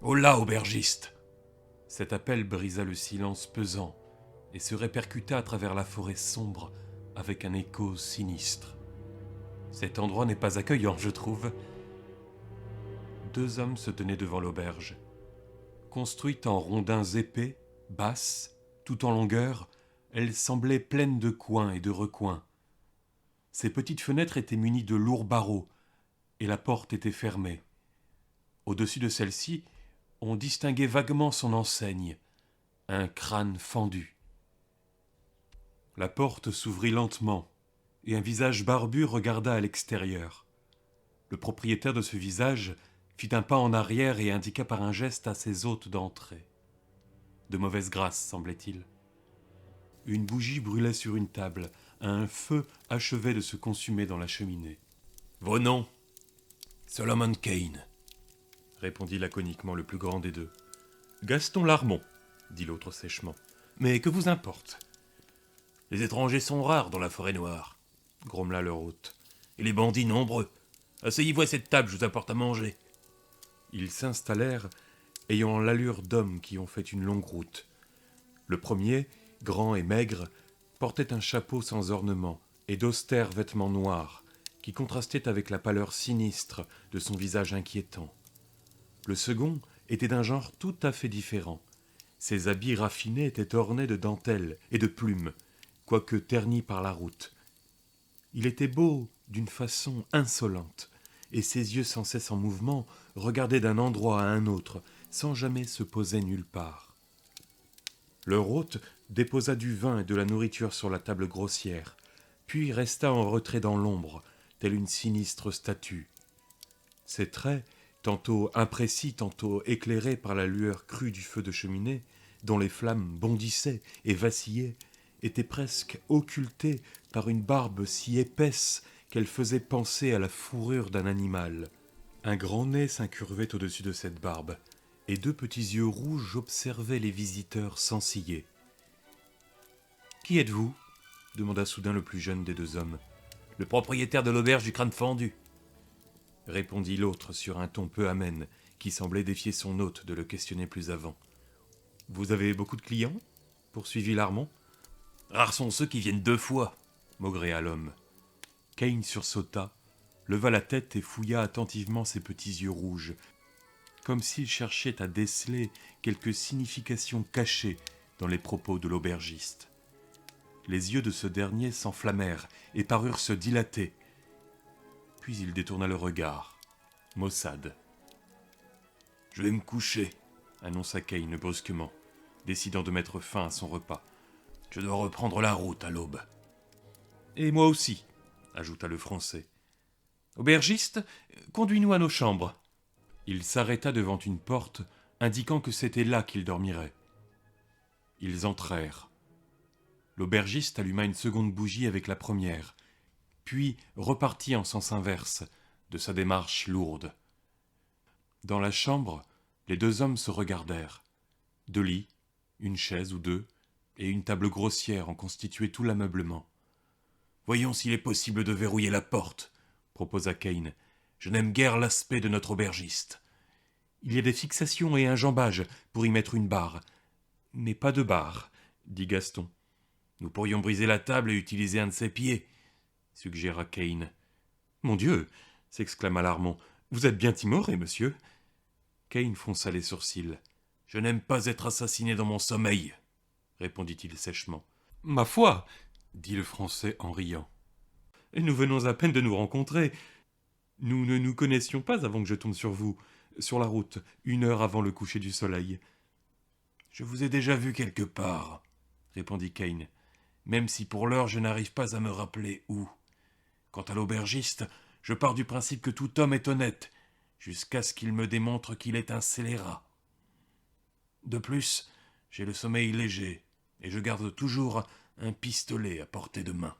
Holà, aubergiste !» Cet appel brisa le silence pesant et se répercuta à travers la forêt sombre avec un écho sinistre. Cet endroit n'est pas accueillant, je trouve. Deux hommes se tenaient devant l'auberge. Construite en rondins épais, basse, tout en longueur, elle semblait pleine de coins et de recoins. Ses petites fenêtres étaient munies de lourds barreaux, et la porte était fermée. Au-dessus de celle-ci, on distinguait vaguement son enseigne, un crâne fendu. La porte s'ouvrit lentement, et un visage barbu regarda à l'extérieur. Le propriétaire de ce visage fit un pas en arrière et indiqua par un geste à ses hôtes d'entrer. De mauvaise grâce, semblait-il. Une bougie brûlait sur une table, un feu achevait de se consumer dans la cheminée. « Vos noms ?»« Solomon Kane », répondit laconiquement le plus grand des deux. « Gaston Larmont », dit l'autre sèchement. « Mais que vous importe ?»« Les étrangers sont rares dans la forêt noire, » grommela leur hôte. « Et les bandits nombreux. Asseyez-vous à cette table, je vous apporte à manger. » Ils s'installèrent, ayant l'allure d'hommes qui ont fait une longue route. Le premier, grand et maigre, portait un chapeau sans ornement et d'austères vêtements noirs, qui contrastaient avec la pâleur sinistre de son visage inquiétant. Le second était d'un genre tout à fait différent. Ses habits raffinés étaient ornés de dentelles et de plumes, quoique ternis par la route. Il était beau d'une façon insolente, et ses yeux sans cesse en mouvement regardaient d'un endroit à un autre, sans jamais se poser nulle part. Leur hôte déposa du vin et de la nourriture sur la table grossière, puis resta en retrait dans l'ombre, telle une sinistre statue. Ses traits, tantôt imprécis, tantôt éclairés par la lueur crue du feu de cheminée, dont les flammes bondissaient et vacillaient, étaient presque occultés par une barbe si épaisse qu'elle faisait penser à la fourrure d'un animal. Un grand nez s'incurvait au-dessus de cette barbe, et deux petits yeux rouges observaient les visiteurs sans ciller. « Qui êtes-vous » demanda soudain le plus jeune des deux hommes. « Le propriétaire de l'auberge du crâne fendu » répondit l'autre sur un ton peu amène, qui semblait défier son hôte de le questionner plus avant. « Vous avez beaucoup de clients » poursuivit Larmont. « Rares sont ceux qui viennent 2 fois » maugréa l'homme. Kane sursauta, leva la tête et fouilla attentivement ses petits yeux rouges, comme s'il cherchait à déceler quelque signification cachée dans les propos de l'aubergiste. Les yeux de ce dernier s'enflammèrent et parurent se dilater. Puis il détourna le regard, maussade. « Je vais me coucher » annonça Kane brusquement, décidant de mettre fin à son repas. « Je dois reprendre la route à l'aube. »« Et moi aussi » ajouta le Français. « Aubergiste, conduis-nous à nos chambres. » Il s'arrêta devant une porte, indiquant que c'était là qu'il dormirait. Ils entrèrent. L'aubergiste alluma une seconde bougie avec la première, puis repartit en sens inverse de sa démarche lourde. Dans la chambre, les deux hommes se regardèrent. 2 lits, une chaise ou 2, et une table grossière en constituaient tout l'ameublement. « Voyons s'il est possible de verrouiller la porte, » proposa Kane. « Je n'aime guère l'aspect de notre aubergiste. » « Il y a des fixations et un jambage pour y mettre une barre. »« Mais pas de barre, » dit Gaston. « Nous pourrions briser la table et utiliser un de ses pieds, » suggéra Kane. « Mon Dieu !» s'exclama Larmont. « Vous êtes bien timoré, monsieur ?» Kane fronça les sourcils. « Je n'aime pas être assassiné dans mon sommeil, » répondit-il sèchement. « Ma foi !» dit le Français en riant. « Nous venons à peine de nous rencontrer. Nous ne nous connaissions pas avant que je tombe sur vous, sur la route, 1 heure avant le coucher du soleil. »« Je vous ai déjà vu quelque part, » répondit Kane, « même si pour l'heure je n'arrive pas à me rappeler où. Quant à l'aubergiste, je pars du principe que tout homme est honnête, jusqu'à ce qu'il me démontre qu'il est un scélérat. De plus, j'ai le sommeil léger, et je garde toujours un pistolet à portée de main. »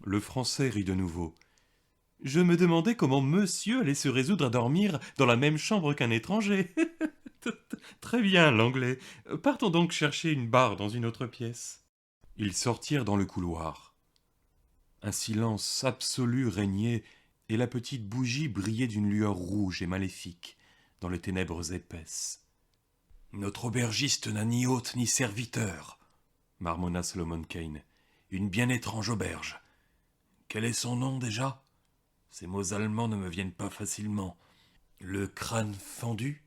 Le Français rit de nouveau. « Je me demandais comment monsieur allait se résoudre à dormir dans la même chambre qu'un étranger. Très bien, l'anglais. Partons donc chercher une barre dans une autre pièce. » Ils sortirent dans le couloir. Un silence absolu régnait, et la petite bougie brillait d'une lueur rouge et maléfique dans les ténèbres épaisses. Notre aubergiste n'a ni hôte ni serviteur, marmonna Solomon Kane. Une bien étrange auberge. Quel est son nom déjà? Ces mots allemands ne me viennent pas facilement. Le crâne fendu?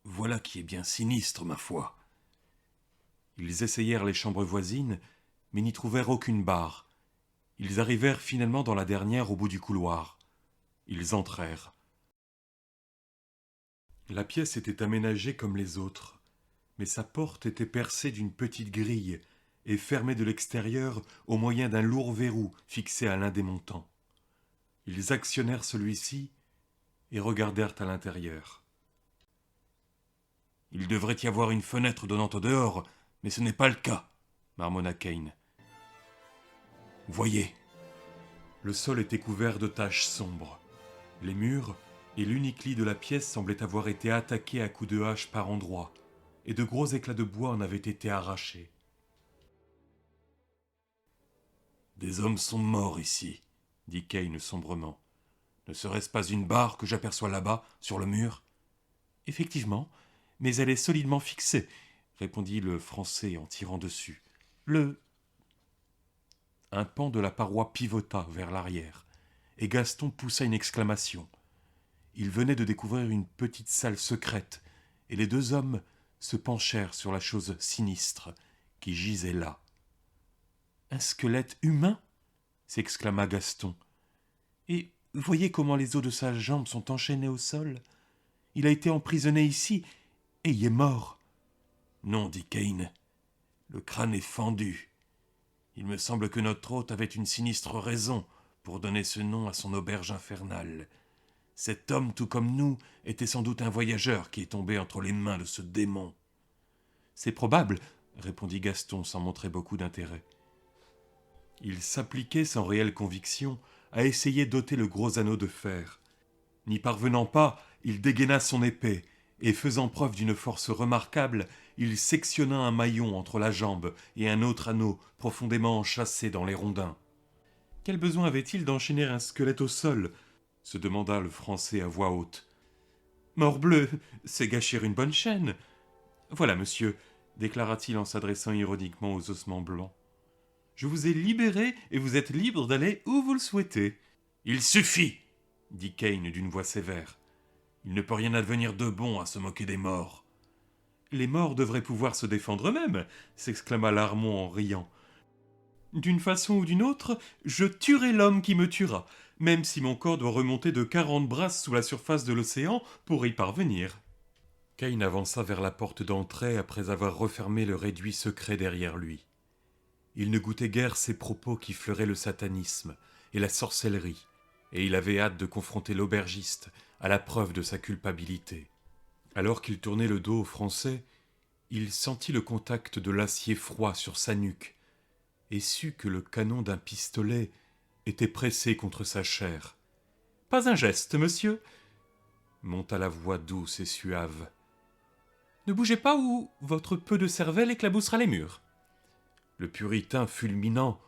Voilà qui est bien sinistre, ma foi. Ils essayèrent les chambres voisines, mais n'y trouvèrent aucune barre. Ils arrivèrent finalement dans la dernière au bout du couloir. Ils entrèrent. La pièce était aménagée comme les autres, mais sa porte était percée d'une petite grille et fermée de l'extérieur au moyen d'un lourd verrou fixé à l'un des montants. Ils actionnèrent celui-ci et regardèrent à l'intérieur. « Il devrait y avoir une fenêtre donnant au dehors, mais ce n'est pas le cas, » marmonna Kane. « Voyez. » Le sol était couvert de taches sombres. Les murs et l'unique lit de la pièce semblaient avoir été attaqués à coups de hache par endroits, et de gros éclats de bois en avaient été arrachés. « Des hommes sont morts ici, » dit Kane sombrement. « Ne serait-ce pas une barre que j'aperçois là-bas, sur le mur ?»« Effectivement, mais elle est solidement fixée, » répondit le Français en tirant dessus. Un pan de la paroi pivota vers l'arrière, et Gaston poussa une exclamation. Il venait de découvrir une petite salle secrète, et les deux hommes se penchèrent sur la chose sinistre qui gisait là. « Un squelette humain ?» s'exclama Gaston. « Et voyez comment les os de sa jambe sont enchaînés au sol. Il a été emprisonné ici, et y est mort. »« Non, dit Kane, le crâne est fendu. Il me semble que notre hôte avait une sinistre raison pour donner ce nom à son auberge infernale. Cet homme, tout comme nous, était sans doute un voyageur qui est tombé entre les mains de ce démon. »« C'est probable, » répondit Gaston sans montrer beaucoup d'intérêt. Il s'appliquait sans réelle conviction à essayer d'ôter le gros anneau de fer. N'y parvenant pas, il dégaina son épée, et faisant preuve d'une force remarquable, il sectionna un maillon entre la jambe et un autre anneau profondément enchâssé dans les rondins. « Quel besoin avait-il d'enchaîner un squelette au sol ?» se demanda le Français à voix haute. « Morbleu, c'est gâcher une bonne chaîne. Voilà, monsieur, déclara-t-il en s'adressant ironiquement aux ossements blancs. Je vous ai libéré et vous êtes libre d'aller où vous le souhaitez. »« Il suffit !» dit Kane d'une voix sévère. « Il ne peut rien advenir de bon à se moquer des morts. »« Les morts devraient pouvoir se défendre eux-mêmes, » s'exclama Larmont en riant. « D'une façon ou d'une autre, je tuerai l'homme qui me tuera, même si mon corps doit remonter de 40 brasses sous la surface de l'océan pour y parvenir. » Kane avança vers la porte d'entrée après avoir refermé le réduit secret derrière lui. Il ne goûtait guère ces propos qui fleuraient le satanisme et la sorcellerie, et il avait hâte de confronter l'aubergiste à la preuve de sa culpabilité. Alors qu'il tournait le dos au Français, il sentit le contact de l'acier froid sur sa nuque et sut que le canon d'un pistolet était pressé contre sa chair. « Pas un geste, monsieur !» monta la voix douce et suave. « Ne bougez pas ou votre peu de cervelle éclaboussera les murs. » Le puritain fulminant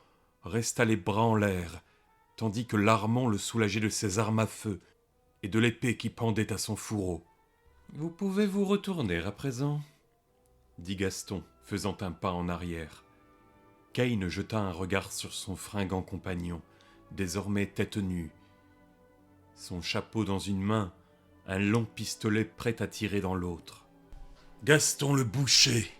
resta les bras en l'air, tandis que Larmont le soulageait de ses armes à feu et de l'épée qui pendait à son fourreau. « Vous pouvez vous retourner à présent, » dit Gaston, faisant un pas en arrière. Kane jeta un regard sur son fringant compagnon, désormais tête nue, son chapeau dans une main, un long pistolet prêt à tirer dans l'autre. « Gaston le boucher !»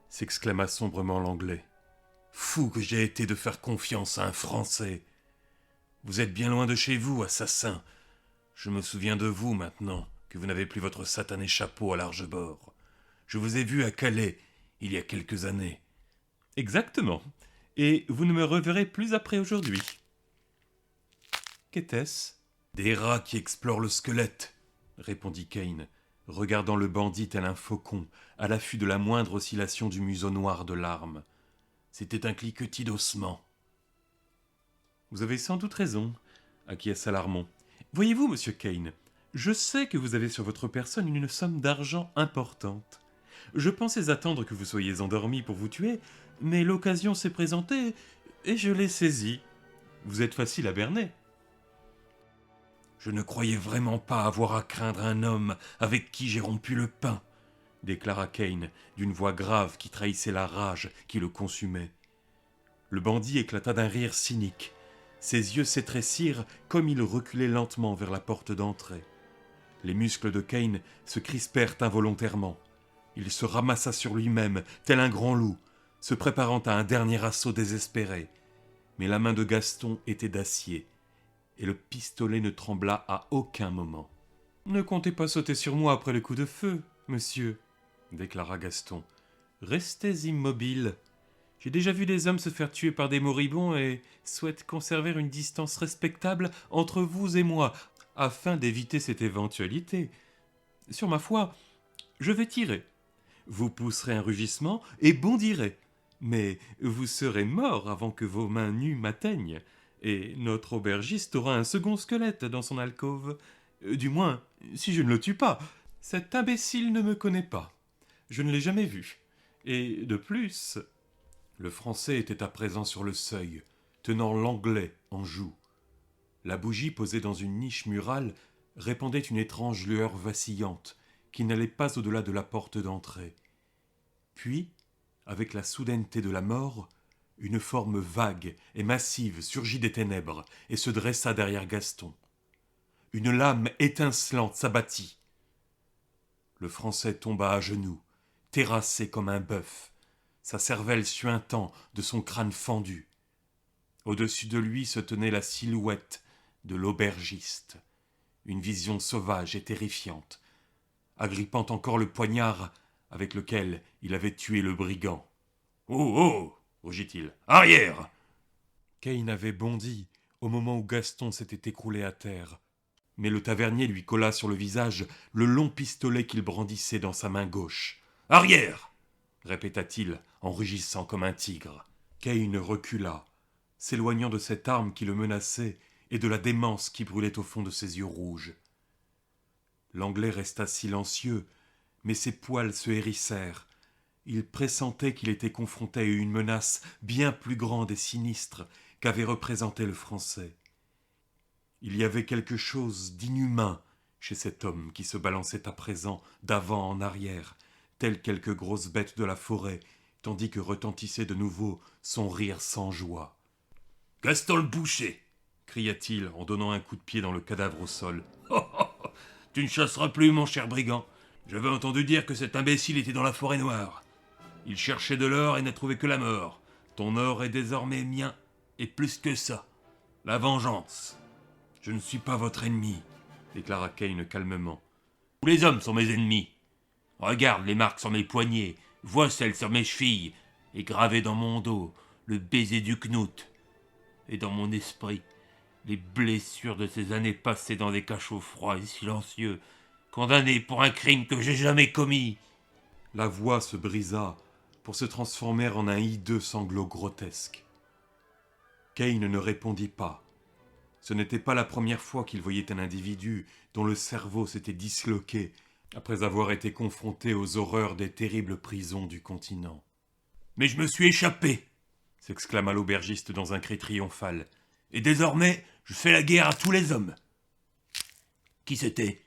s'exclama sombrement l'Anglais. « Fou que j'ai été de faire confiance à un Français. Vous êtes bien loin de chez vous, assassin. Je me souviens de vous maintenant que vous n'avez plus votre satané chapeau à large bord. Je vous ai vu à Calais il y a quelques années. »« Exactement. Et vous ne me reverrez plus après aujourd'hui. » »« Qu'était-ce ?»« Des rats qui explorent le squelette, » répondit Kane, regardant le bandit tel un faucon, à l'affût de la moindre oscillation du museau noir de l'arme. C'était un cliquetis d'ossements. « Vous avez sans doute raison, » acquiesça Larmont. « Voyez-vous, monsieur Kane, je sais que vous avez sur votre personne une somme d'argent importante. Je pensais attendre que vous soyez endormi pour vous tuer, mais l'occasion s'est présentée et je l'ai saisie. Vous êtes facile à berner. » « Je ne croyais vraiment pas avoir à craindre un homme avec qui j'ai rompu le pain, » déclara Kane d'une voix grave qui trahissait la rage qui le consumait. Le bandit éclata d'un rire cynique. Ses yeux s'étrécirent comme il reculait lentement vers la porte d'entrée. Les muscles de Kane se crispèrent involontairement. Il se ramassa sur lui-même, tel un grand loup, se préparant à un dernier assaut désespéré. Mais la main de Gaston était d'acier, et le pistolet ne trembla à aucun moment. « Ne comptez pas sauter sur moi après le coup de feu, monsieur, » déclara Gaston. « Restez immobile. J'ai déjà vu des hommes se faire tuer par des moribonds et souhaite conserver une distance respectable entre vous et moi, afin d'éviter cette éventualité. Sur ma foi, je vais tirer. Vous pousserez un rugissement et bondirez. Mais vous serez mort avant que vos mains nues m'atteignent, et notre aubergiste aura un second squelette dans son alcôve. Du moins, si je ne le tue pas. Cet imbécile ne me connaît pas. Je ne l'ai jamais vu. Et de plus... » Le Français était à présent sur le seuil, tenant l'Anglais en joue. La bougie posée dans une niche murale répandait une étrange lueur vacillante qui n'allait pas au-delà de la porte d'entrée. Puis, avec la soudaineté de la mort, une forme vague et massive surgit des ténèbres et se dressa derrière Gaston. Une lame étincelante s'abattit. Le Français tomba à genoux, terrassé comme un bœuf, sa cervelle suintant de son crâne fendu. Au-dessus de lui se tenait la silhouette de l'aubergiste, une vision sauvage et terrifiante, agrippant encore le poignard avec lequel il avait tué le brigand. « Oh, oh !» rugit-il. « Arrière !» Kane avait bondi au moment où Gaston s'était écroulé à terre, mais le tavernier lui colla sur le visage le long pistolet qu'il brandissait dans sa main gauche. « Arrière !» répéta-t-il en rugissant comme un tigre. Kane recula, s'éloignant de cette arme qui le menaçait et de la démence qui brûlait au fond de ses yeux rouges. L'Anglais resta silencieux, mais ses poils se hérissèrent. Il pressentait qu'il était confronté à une menace bien plus grande et sinistre qu'avait représenté le Français. Il y avait quelque chose d'inhumain chez cet homme qui se balançait à présent d'avant en arrière, tel quelque grosse bête de la forêt, tandis que retentissait de nouveau son rire sans joie. « Gaston le boucher !» cria-t-il en donnant un coup de pied dans le cadavre au sol. « Oh, oh, oh, tu ne chasseras plus, mon cher brigand. J'avais entendu dire que cet imbécile était dans la forêt noire. Il cherchait de l'or et n'a trouvé que la mort. Ton or est désormais mien, et plus que ça. La vengeance. Je ne suis pas votre ennemi, déclara Kane calmement. Tous les hommes sont mes ennemis. Regarde les marques sur mes poignets, vois celles sur mes chevilles, et gravé dans mon dos le baiser du Knut. Et dans mon esprit, les blessures de ces années passées dans des cachots froids et silencieux, condamné pour un crime que j'ai jamais commis. » La voix se brisa pour se transformer en un hideux sanglot grotesque. Kane ne répondit pas. Ce n'était pas la première fois qu'il voyait un individu dont le cerveau s'était disloqué après avoir été confronté aux horreurs des terribles prisons du continent. « Mais je me suis échappé !» s'exclama l'aubergiste dans un cri triomphal. « Et désormais, je fais la guerre à tous les hommes. » Qui c'était ?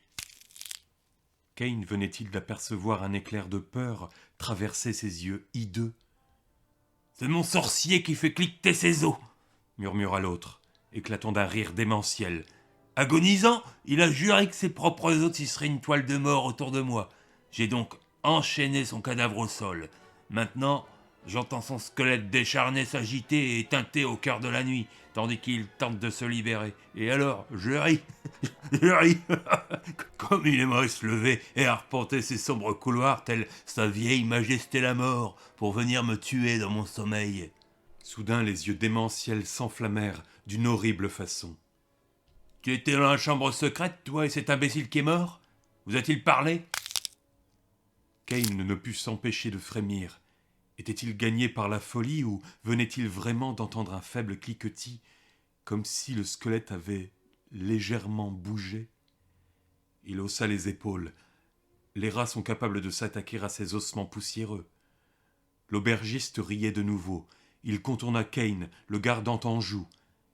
Kane venait-il d'apercevoir un éclair de peur traverser ses yeux hideux. « C'est mon sorcier qui fait cliqueter ses os !» murmura l'autre, éclatant d'un rire démentiel. Agonisant, il a juré que ses propres os tisseraient une toile de mort autour de moi. J'ai donc enchaîné son cadavre au sol. Maintenant, j'entends son squelette décharné s'agiter et teinter au cœur de la nuit, tandis qu'il tente de se libérer. Et alors, je ris, je ris, comme il aimerait se lever et arpenter ces sombres couloirs, telle sa vieille majesté la mort, pour venir me tuer dans mon sommeil. Soudain, les yeux démentiels s'enflammèrent d'une horrible façon. « Tu étais dans la chambre secrète, toi et cet imbécile qui est mort ? Vous a-t-il parlé ?» Kane ne put s'empêcher de frémir. Était-il gagné par la folie ou venait-il vraiment d'entendre un faible cliquetis, comme si le squelette avait légèrement bougé ? Il haussa les épaules. Les rats sont capables de s'attaquer à ces ossements poussiéreux. L'aubergiste riait de nouveau. Il contourna Kane, le gardant en joue,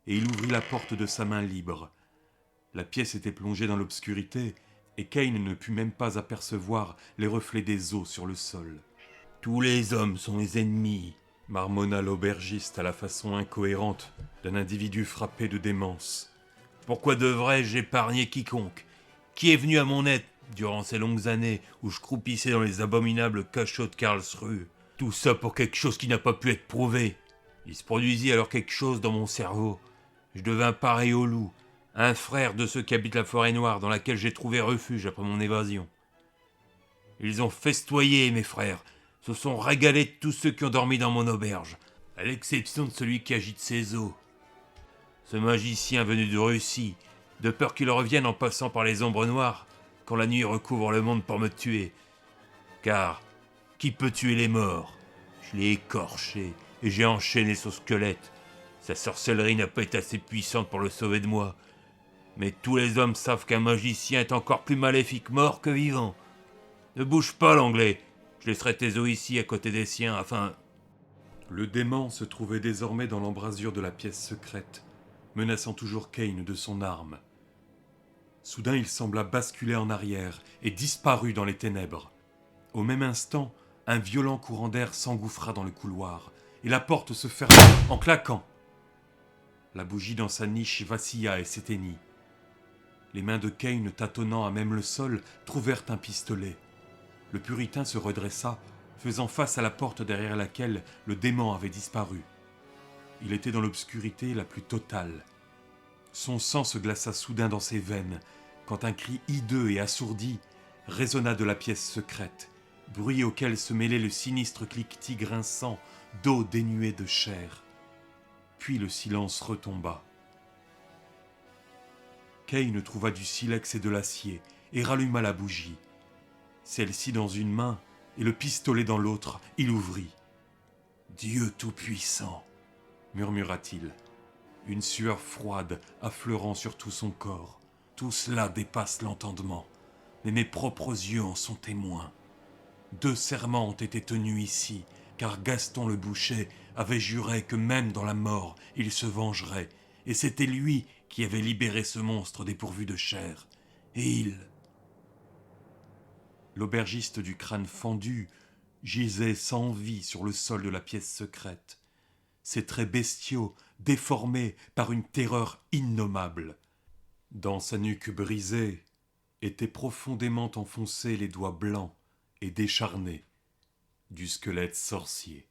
et il ouvrit la porte de sa main libre. La pièce était plongée dans l'obscurité, et Kane ne put même pas apercevoir les reflets des eaux sur le sol. « Tous les hommes sont les ennemis », marmonna l'aubergiste à la façon incohérente d'un individu frappé de démence. « Pourquoi devrais-je épargner quiconque? Qui est venu à mon aide durant ces longues années où je croupissais dans les abominables cachots de Karlsruhe? Tout ça pour quelque chose qui n'a pas pu être prouvé. Il se produisit alors quelque chose dans mon cerveau. Je devins pareil au loup, un frère de ceux qui habitent la forêt noire dans laquelle j'ai trouvé refuge après mon évasion. Ils ont festoyé, mes frères, se sont régalés de tous ceux qui ont dormi dans mon auberge, à l'exception de celui qui agite ses eaux. Ce magicien venu de Russie, de peur qu'il revienne en passant par les ombres noires, quand la nuit recouvre le monde pour me tuer. Car, qui peut tuer les morts? Je l'ai écorché et j'ai enchaîné son squelette. Sa sorcellerie n'a pas été assez puissante pour le sauver de moi. Mais tous les hommes savent qu'un magicien est encore plus maléfique mort que vivant. Ne bouge pas, l'anglais. Je laisserai tes os ici à côté des siens afin... » Le démon se trouvait désormais dans l'embrasure de la pièce secrète, menaçant toujours Kane de son arme. Soudain, il sembla basculer en arrière et disparut dans les ténèbres. Au même instant, un violent courant d'air s'engouffra dans le couloir et la porte se ferma en claquant. La bougie dans sa niche vacilla et s'éteignit. Les mains de Kane, tâtonnant à même le sol, trouvèrent un pistolet. Le puritain se redressa, faisant face à la porte derrière laquelle le démon avait disparu. Il était dans l'obscurité la plus totale. Son sang se glaça soudain dans ses veines, quand un cri hideux et assourdi résonna de la pièce secrète, bruit auquel se mêlait le sinistre cliquetis grinçant d'eau dénuée de chair. Puis le silence retomba. Kane trouva du silex et de l'acier et ralluma la bougie. Celle-ci dans une main et le pistolet dans l'autre, il ouvrit. « Dieu Tout-Puissant !» murmura-t-il, une sueur froide affleurant sur tout son corps. « Tout cela dépasse l'entendement, mais mes propres yeux en sont témoins. 2 serments ont été tenus ici, car Gaston le boucher avait juré que même dans la mort, il se vengerait, et c'était lui qui avait libéré ce monstre dépourvu de chair. Et il... » L'aubergiste du crâne fendu gisait sans vie sur le sol de la pièce secrète, ses traits bestiaux déformés par une terreur innommable. Dans sa nuque brisée étaient profondément enfoncés les doigts blancs et décharnés du squelette sorcier.